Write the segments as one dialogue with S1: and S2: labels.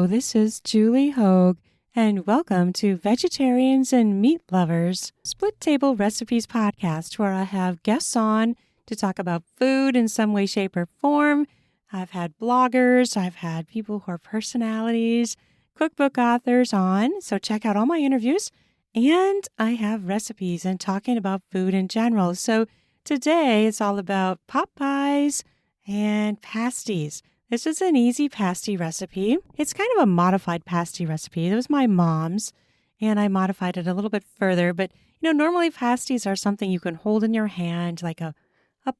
S1: Hello, this is Julie Hogue, and welcome to Vegetarians and Meat Lovers Split Table Recipes podcast, where I have guests on to talk about food in some way, shape, or form. I've had bloggers, I've had people who are personalities, cookbook authors on, so check out all my interviews. And I have recipes and talking about food in general. So today it's all about pot pies and pasties. This is an easy pasty recipe. It's kind of a modified pasty recipe. It was my mom's, and I modified it a little bit further. But, normally pasties are something you can hold in your hand, like a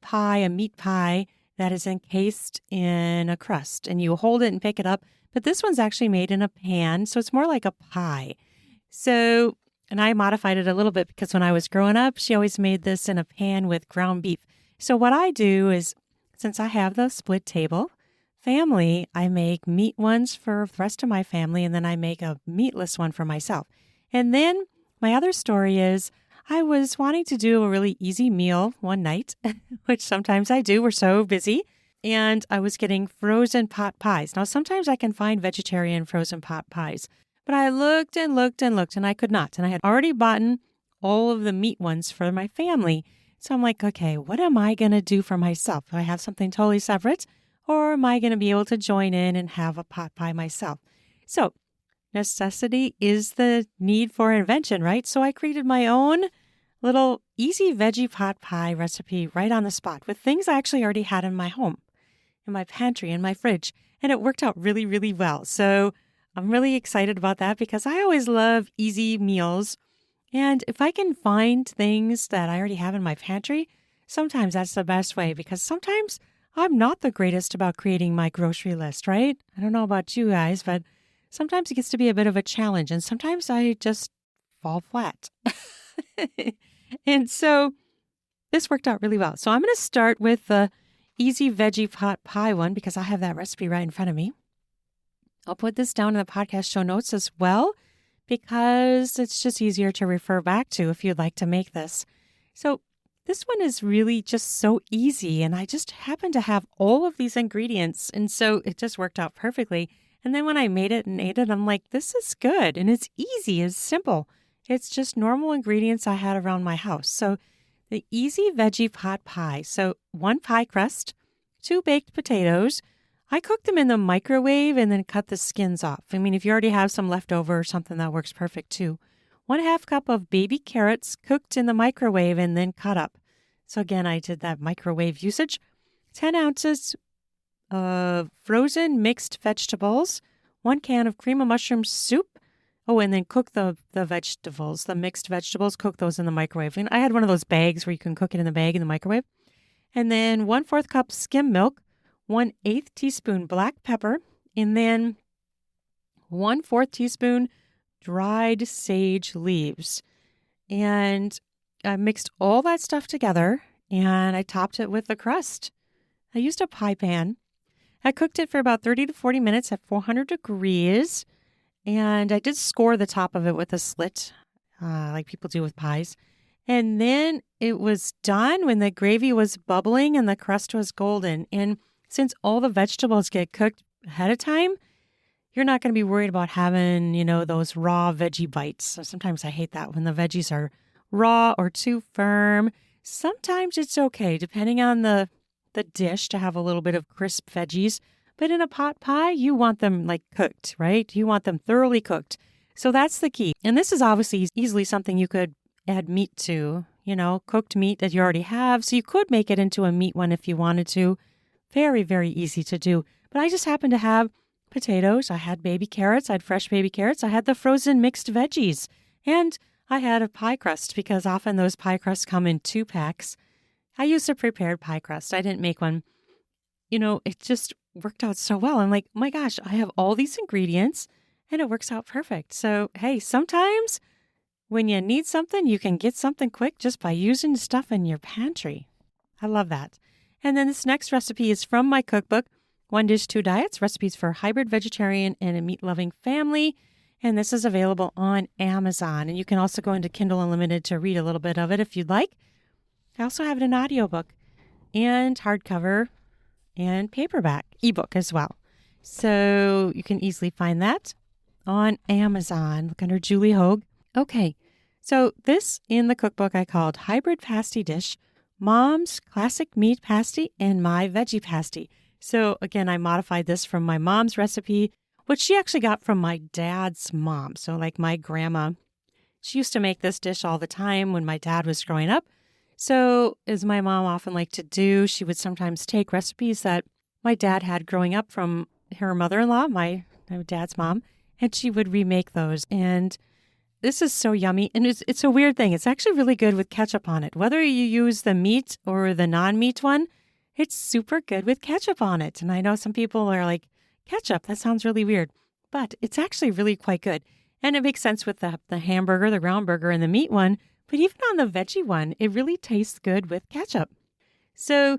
S1: pie, a meat pie that is encased in a crust, and you hold it and pick it up. But this one's actually made in a pan, so it's more like a pie. And I modified it a little bit because when I was growing up, she always made this in a pan with ground beef. So what I do is, since I have the split table family, I make meat ones for the rest of my family, and then I make a meatless one for myself. And then my other story is I was wanting to do a really easy meal one night, which sometimes I do. We're so busy. And I was getting frozen pot pies. Now, sometimes I can find vegetarian frozen pot pies, but I looked and looked and looked, and I could not. And I had already bought all of the meat ones for my family. So I'm like, okay, what am I going to do for myself? Do I have something totally separate? Or am I going to be able to join in and have a pot pie myself? So necessity is the need for invention, right? So I created my own little easy veggie pot pie recipe right on the spot with things I actually already had in my home, in my pantry, in my fridge. And it worked out really, really well. So I'm really excited about that because I always love easy meals. And if I can find things that I already have in my pantry, sometimes that's the best way because sometimes I'm not the greatest about creating my grocery list, right? I don't know about you guys, but sometimes it gets to be a bit of a challenge, and sometimes I just fall flat. And so this worked out really well. So I'm going to start with the easy veggie pot pie one because I have that recipe right in front of me. I'll put this down in the podcast show notes as well because it's just easier to refer back to if you'd like to make this. So this one is really just so easy, and I just happen to have all of these ingredients, and so it just worked out perfectly. And then when I made it and ate it, I'm like, this is good, and it's easy, it's simple. It's just normal ingredients I had around my house. So the easy veggie pot pie. So 1 pie crust, 2 baked potatoes. I cooked them in the microwave and then cut the skins off. I mean, if you already have some left over or something, that works perfect too. 1/2 cup of baby carrots cooked in the microwave and then cut up. So again, I did that microwave usage. 10 ounces of frozen mixed vegetables. 1 can of cream of mushroom soup. Oh, and then cook the vegetables, the mixed vegetables, cook those in the microwave. And I had one of those bags where you can cook it in the bag in the microwave. And then 1/4 cup skim milk, 1/8 teaspoon black pepper, and then 1/4 teaspoon dried sage leaves. And I mixed all that stuff together and I topped it with the crust. I used a pie pan. I cooked it for about 30 to 40 minutes at 400 degrees. And I did score the top of it with a slit, like people do with pies. And then it was done when the gravy was bubbling and the crust was golden. And since all the vegetables get cooked ahead of time, you're not going to be worried about having, those raw veggie bites. So sometimes I hate that when the veggies are raw or too firm. Sometimes it's okay, depending on the dish, to have a little bit of crisp veggies. But in a pot pie, you want them cooked, right? You want them thoroughly cooked. So that's the key. And this is obviously easily something you could add meat to, cooked meat that you already have. So you could make it into a meat one if you wanted to. Very, very easy to do. But I just happen to have potatoes. I had baby carrots. I had fresh baby carrots. I had the frozen mixed veggies. And I had a pie crust because often those pie crusts come in 2 packs. I used a prepared pie crust. I didn't make one. It just worked out so well. I'm like, oh my gosh, I have all these ingredients and it works out perfect. So, hey, sometimes when you need something, you can get something quick just by using stuff in your pantry. I love that. And then this next recipe is from my cookbook, 1 Dish, 2 Diets, Recipes for Hybrid Vegetarian and a Meat-Loving Family. And this is available on Amazon. And you can also go into Kindle Unlimited to read a little bit of it if you'd like. I also have it in audiobook and hardcover and paperback ebook as well. So you can easily find that on Amazon. Look under Julie Hogue. Okay, so this in the cookbook I called Hybrid Pasty Dish, Mom's Classic Meat Pasty and My Veggie Pasty. So again, I modified this from my mom's recipe, which she actually got from my dad's mom. So like my grandma, she used to make this dish all the time when my dad was growing up. So as my mom often liked to do, she would sometimes take recipes that my dad had growing up from her mother-in-law, my dad's mom, and she would remake those. And this is so yummy. And it's a weird thing. It's actually really good with ketchup on it. Whether you use the meat or the non-meat one, it's super good with ketchup on it. And I know some people are like, ketchup, that sounds really weird. But it's actually really quite good. And it makes sense with the hamburger, the ground burger, and the meat one. But even on the veggie one, it really tastes good with ketchup. So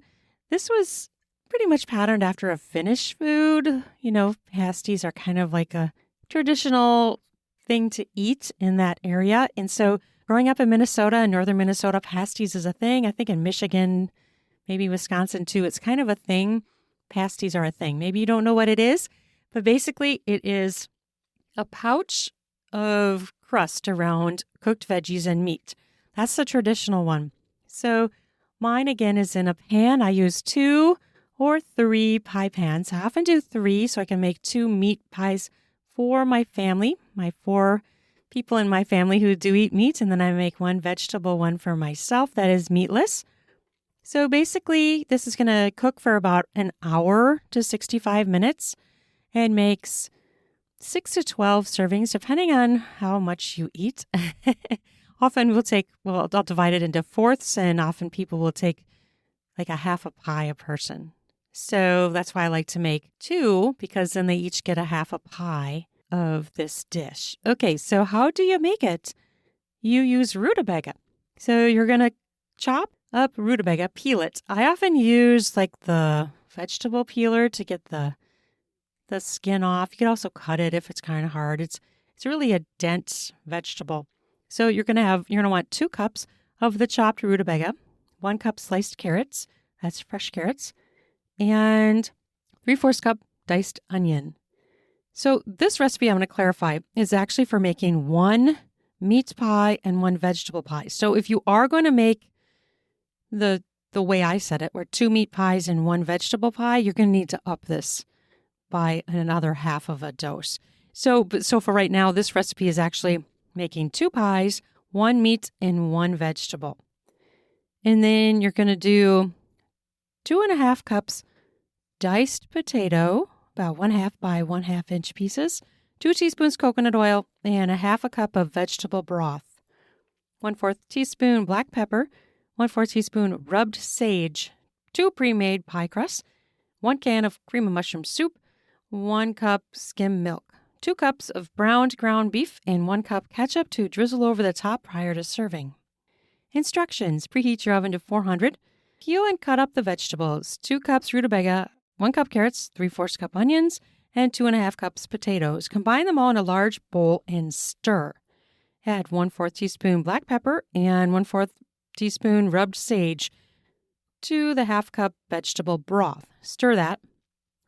S1: this was pretty much patterned after a Finnish food. You know, pasties are kind of like a traditional thing to eat in that area. And so growing up in Minnesota and northern Minnesota, pasties is a thing. I think in Michigan, maybe Wisconsin too, it's kind of a thing. Pasties are a thing. Maybe you don't know what it is, but basically it is a pouch of crust around cooked veggies and meat. That's the traditional one. So mine again is in a pan. I use 2 or 3 pie pans. I often do 3 so I can make 2 meat pies for my family, my 4 people in my family who do eat meat, and then I make 1 vegetable one for myself that is meatless. So basically, this is going to cook for about an hour to 65 minutes and makes 6 to 12 servings, depending on how much you eat. Often I'll divide it into fourths, and often people will take like a half a pie a person. So that's why I like to make 2, because then they each get a half a pie of this dish. Okay, so how do you make it? You use rutabaga. So you're going to chop up rutabaga, peel it. I often use like the vegetable peeler to get the skin off. You can also cut it if it's kind of hard. It's really a dense vegetable. So you're going to want 2 cups of the chopped rutabaga, 1 cup sliced carrots, that's fresh carrots, and 3/4 cup diced onion. So this recipe, I'm going to clarify, is actually for making 1 meat pie and 1 vegetable pie. So if you are going to make the way I said it, where 2 meat pies and 1 vegetable pie, you're going to need to up this by another half of a dose. So for right now, this recipe is actually making 2 pies, 1 meat, and 1 vegetable. And then you're going to do 2.5 cups diced potato, about 1/2 by 1/2 inch pieces, 2 teaspoons coconut oil, and 1/2 cup of vegetable broth, 1/4 teaspoon black pepper, 1/4 teaspoon rubbed sage, 2 pre-made pie crusts, 1 can of cream of mushroom soup, 1 cup skim milk, 2 cups of browned ground beef, and 1 cup ketchup to drizzle over the top prior to serving. Instructions: preheat your oven to 400. Peel and cut up the vegetables: 2 cups rutabaga, 1 cup carrots, 3/4 cup onions, and 2.5 cups potatoes. Combine them all in a large bowl and stir. Add 1/4 teaspoon black pepper and 1/4 teaspoon rubbed sage to the 1/2 cup vegetable broth. Stir that.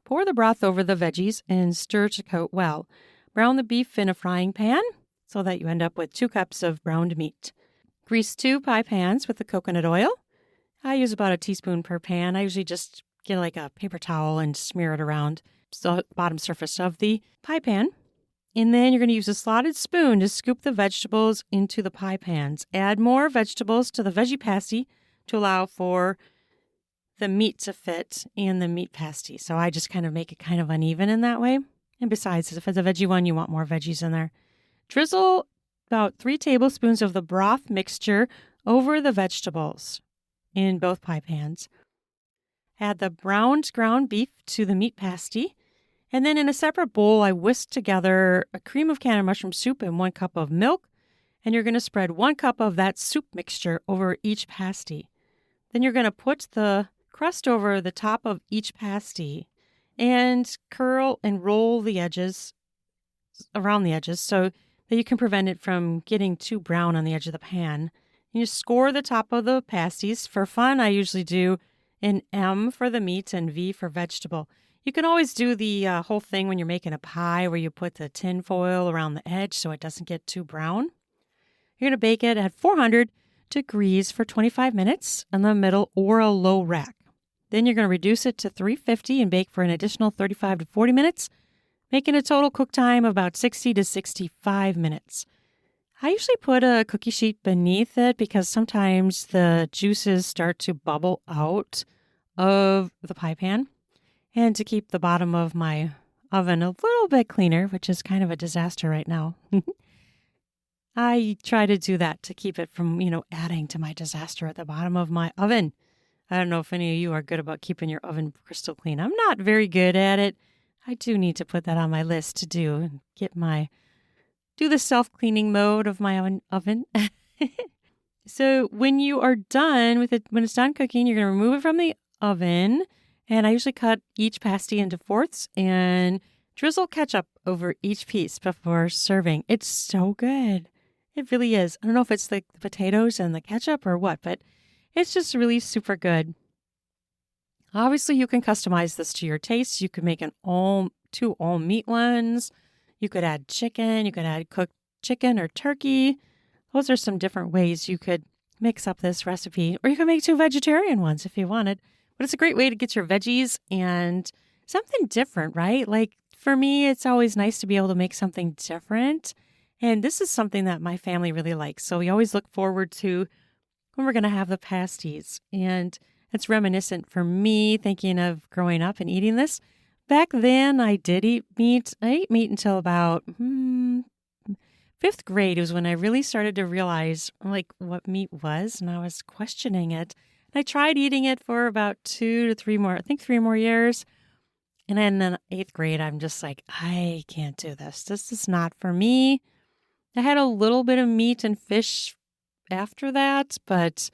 S1: Pour the broth over the veggies and stir to coat well. Brown the beef in a frying pan so that you end up with 2 cups of browned meat. Grease 2 pie pans with the coconut oil. I use about a teaspoon per pan. I usually just get like a paper towel and smear it around the bottom surface of the pie pan. And then you're going to use a slotted spoon to scoop the vegetables into the pie pans. Add more vegetables to the veggie pasty to allow for the meat to fit in the meat pasty. So I just kind of make it kind of uneven in that way. And besides, if it's a veggie one, you want more veggies in there. Drizzle about 3 tablespoons of the broth mixture over the vegetables in both pie pans. Add the browned ground beef to the meat pasty. And then in a separate bowl, I whisk together a cream of canned mushroom soup and 1 cup of milk. And you're going to spread 1 cup of that soup mixture over each pasty. Then you're going to put the crust over the top of each pasty and curl and roll the edges around the edges so that you can prevent it from getting too brown on the edge of the pan. You score the top of the pasties. For fun, I usually do an M for the meat and V for vegetable. You can always do the whole thing when you're making a pie where you put the tin foil around the edge so it doesn't get too brown. You're going to bake it at 400 degrees for 25 minutes in the middle or a low rack. Then you're going to reduce it to 350 and bake for an additional 35 to 40 minutes, making a total cook time of about 60 to 65 minutes. I usually put a cookie sheet beneath it because sometimes the juices start to bubble out of the pie pan. And to keep the bottom of my oven a little bit cleaner, which is kind of a disaster right now, I try to do that to keep it from, adding to my disaster at the bottom of my oven. I don't know if any of you are good about keeping your oven crystal clean. I'm not very good at it. I do need to put that on my list to do and do the self-cleaning mode of my oven. So when you are done with it, when it's done cooking, you're going to remove it from the oven. And I usually cut each pasty into fourths and drizzle ketchup over each piece before serving. It's so good. It really is. I don't know if it's the potatoes and the ketchup or what, but it's just really super good. Obviously, you can customize this to your taste. You could make two all meat ones. You could add chicken. You could add cooked chicken or turkey. Those are some different ways you could mix up this recipe. Or you could make two vegetarian ones if you wanted. But it's a great way to get your veggies and something different, right? Like for me, it's always nice to be able to make something different. And this is something that my family really likes. So we always look forward to when we're going to have the pasties. And it's reminiscent for me thinking of growing up and eating this. Back then, I did eat meat. I ate meat until about 5th grade. It was when I really started to realize what meat was, and I was questioning it. I tried eating it for about 3 more years. And then in 8th grade, I'm just like, I can't do this. This is not for me. I had a little bit of meat and fish after that, but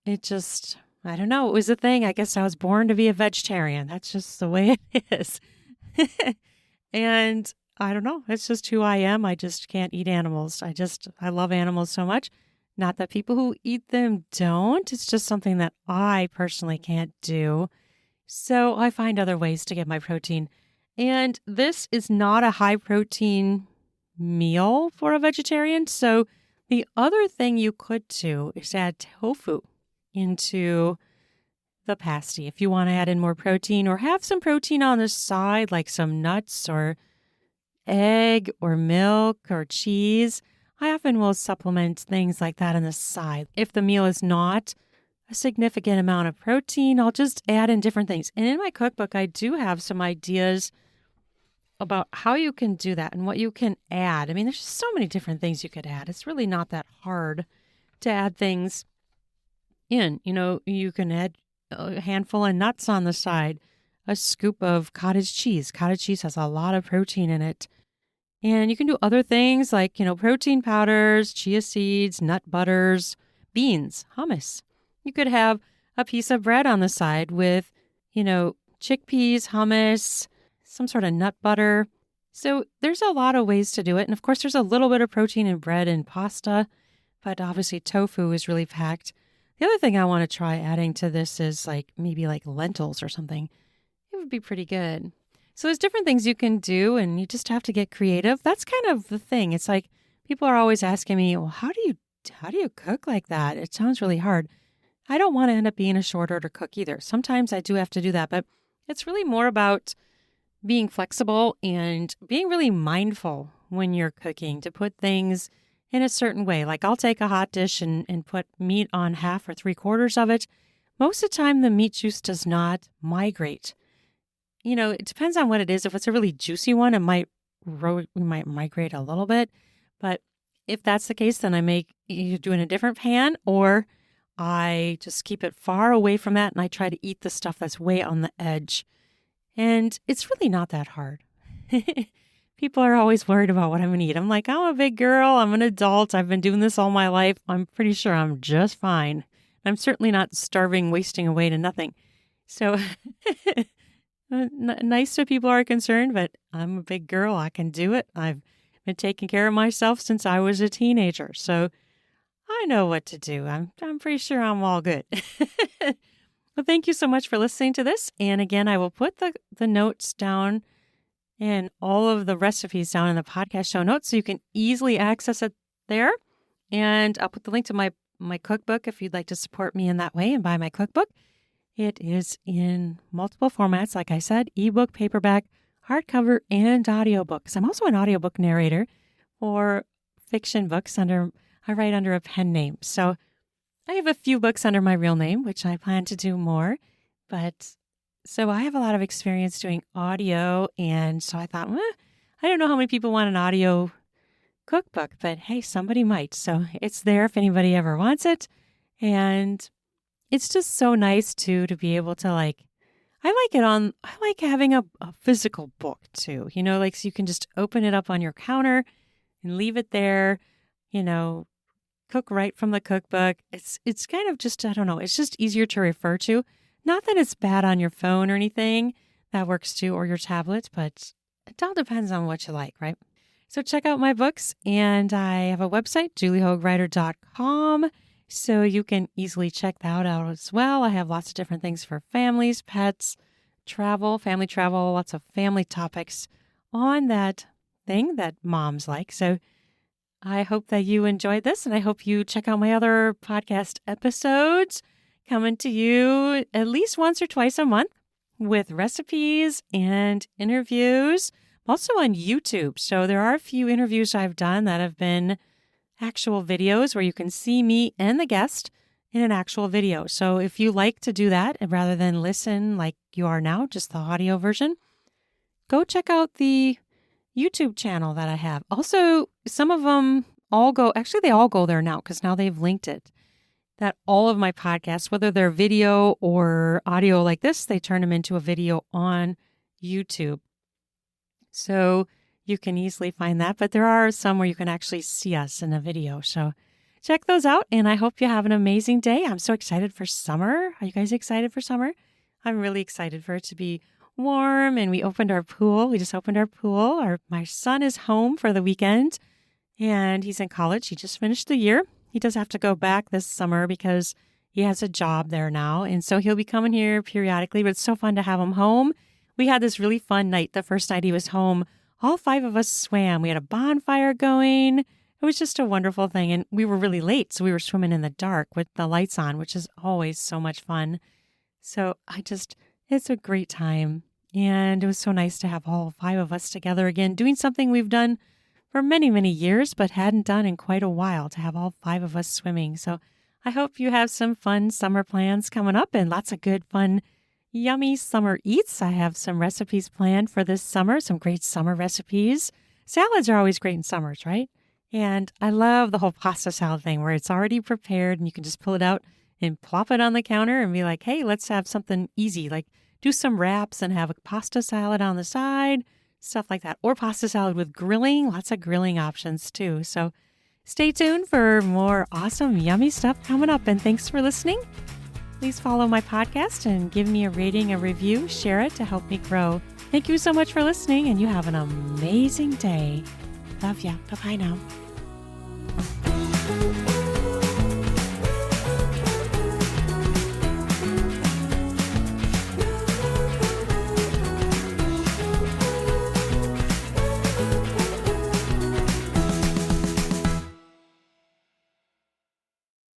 S1: it just, I don't know. It was a thing. I guess I was born to be a vegetarian. That's just the way it is. And I don't know. It's just who I am. I just can't eat animals. I love animals so much. Not that people who eat them don't. It's just something that I personally can't do. So I find other ways to get my protein. And this is not a high protein meal for a vegetarian. So the other thing you could do is add tofu into the pasty if you want to add in more protein or have some protein on the side, like some nuts or egg or milk or cheese. I often will supplement things like that on the side. If the meal is not a significant amount of protein, I'll just add in different things. And in my cookbook, I do have some ideas about how you can do that and what you can add. I mean, there's just so many different things you could add. It's really not that hard to add things in. You can add a handful of nuts on the side, a scoop of cottage cheese. Cottage cheese has a lot of protein in it. And you can do other things like, protein powders, chia seeds, nut butters, beans, hummus. You could have a piece of bread on the side with, chickpeas, hummus, some sort of nut butter. So there's a lot of ways to do it. And of course, there's a little bit of protein in bread and pasta, but obviously tofu is really packed. The other thing I want to try adding to this is maybe lentils or something. It would be pretty good. So there's different things you can do, and you just have to get creative. That's kind of the thing. It's like people are always asking me, well, how do you cook like that? It sounds really hard. I don't want to end up being a short order cook either. Sometimes I do have to do that, but it's really more about being flexible and being really mindful when you're cooking to put things in a certain way. Like I'll take a hot dish and put meat on half or 3/4 of it. Most of the time, the meat juice does not migrate. It depends on what it is. If it's a really juicy one, it might migrate a little bit. But if that's the case, then I make you do in a different pan, or I just keep it far away from that and I try to eat the stuff that's way on the edge. And it's really not that hard. People are always worried about what I'm going to eat. I'm like, I'm a big girl. I'm an adult. I've been doing this all my life. I'm pretty sure I'm just fine. I'm certainly not starving, wasting away to nothing. So nice if people are concerned, but I'm a big girl. I can do it. I've been taking care of myself since I was a teenager. So I know what to do. I'm pretty sure I'm all good. Well, thank you so much for listening to this. And again, I will put the notes down and all of the recipes down in the podcast show notes so you can easily access it there. And I'll put the link to my cookbook if you'd like to support me in that way and buy my cookbook. It is in multiple formats, like I said, ebook, paperback, hardcover, and audiobooks. I'm also an audiobook narrator for fiction books. I write under a pen name. So I have a few books under my real name, which I plan to do more. But so I have a lot of experience doing audio. And so I thought, I don't know how many people want an audio cookbook, but hey, somebody might. So it's there if anybody ever wants it. And it's just so nice too to be able to I like having a physical book too, so you can just open it up on your counter and leave it there, cook right from the cookbook. It's kind of just, I don't know, it's just easier to refer to. Not that it's bad on your phone or anything, that works too, or your tablet, but it all depends on what you like, right? So check out my books, and I have a website, juliehogwriter.com, so you can easily check that out as well. I have lots of different things for families, pets, family travel, lots of family topics on that thing that moms like. So I hope that you enjoyed this, and I hope you check out my other podcast episodes coming to you at least once or twice a month with recipes and interviews. I'm also on YouTube. So there are a few interviews I've done that have been actual videos where you can see me and the guest in an actual video. So if you like to do that rather than listen like you are now, just the audio version, go check out the YouTube channel that I have. Also, some of them they all go there now because now they've linked it. That all of my podcasts, whether they're video or audio like this, they turn them into a video on YouTube. So you can easily find that, but there are some where you can actually see us in a video. So check those out, and I hope you have an amazing day. I'm so excited for summer. Are you guys excited for summer? I'm really excited for it to be warm, and we opened our pool. We just opened our pool. My son is home for the weekend, and he's in college. He just finished the year. He does have to go back this summer because he has a job there now, and so he'll be coming here periodically, but it's so fun to have him home. We had this really fun night. The first night he was home, all 5 of us swam. We had a bonfire going. It was just a wonderful thing. And we were really late, so we were swimming in the dark with the lights on, which is always so much fun. So it's a great time. And it was so nice to have all 5 of us together again, doing something we've done for many, many years, but hadn't done in quite a while, to have all 5 of us swimming. So I hope you have some fun summer plans coming up and lots of good, fun, yummy summer eats. I have some recipes planned for this summer, some great summer recipes. Salads are always great in summers, right? And I love the whole pasta salad thing where it's already prepared and you can just pull it out and plop it on the counter and be like, hey, let's have something easy, like do some wraps and have a pasta salad on the side, stuff like that. Or pasta salad with grilling, lots of grilling options too. So stay tuned for more awesome, yummy stuff coming up. And thanks for listening. Please follow my podcast and give me a rating, a review, share it to help me grow. Thank you so much for listening, and you have an amazing day. Love ya. Bye-bye now.